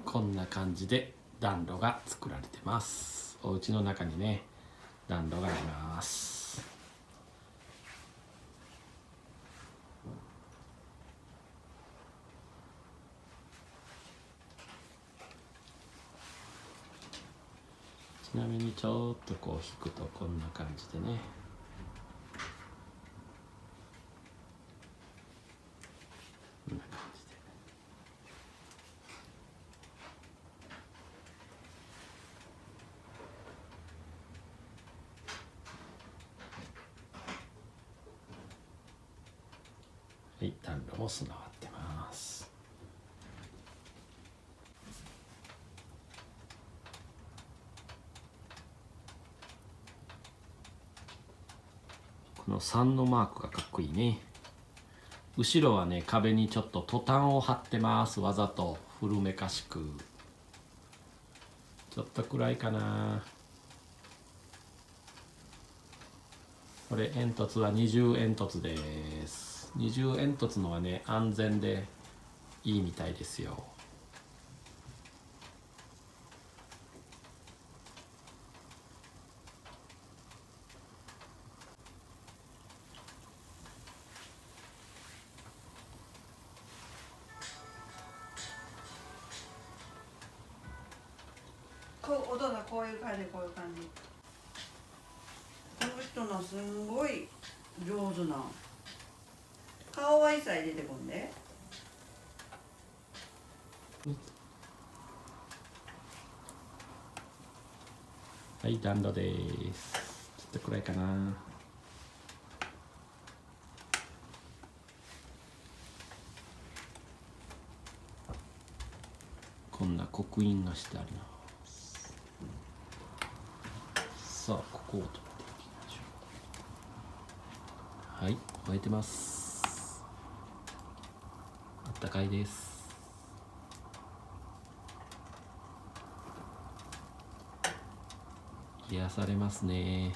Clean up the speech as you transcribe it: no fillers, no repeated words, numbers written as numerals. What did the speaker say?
こんな感じで暖炉が作られてます。お家の中にね暖炉があります。ちなみにちょっとこう引くとこんな感じでね、こんな感じではい、暖炉も備わってます。この3のマークがかっこいいね。後ろはね壁にちょっとトタンを貼ってます。わざと古めかしく。ちょっと暗いかな。これ煙突は二重煙突です。二重煙突のはね安全でいいみたいですよ。音がこういう感じ、こういう感じ。この人のすんごい上手な。顔は一切出てこんで。はい、暖炉です。ちょっと暗いかな。こんな刻印がしてあります。さあここを取っていきましょう。はい、燃えてます。あったかいです。癒されますね。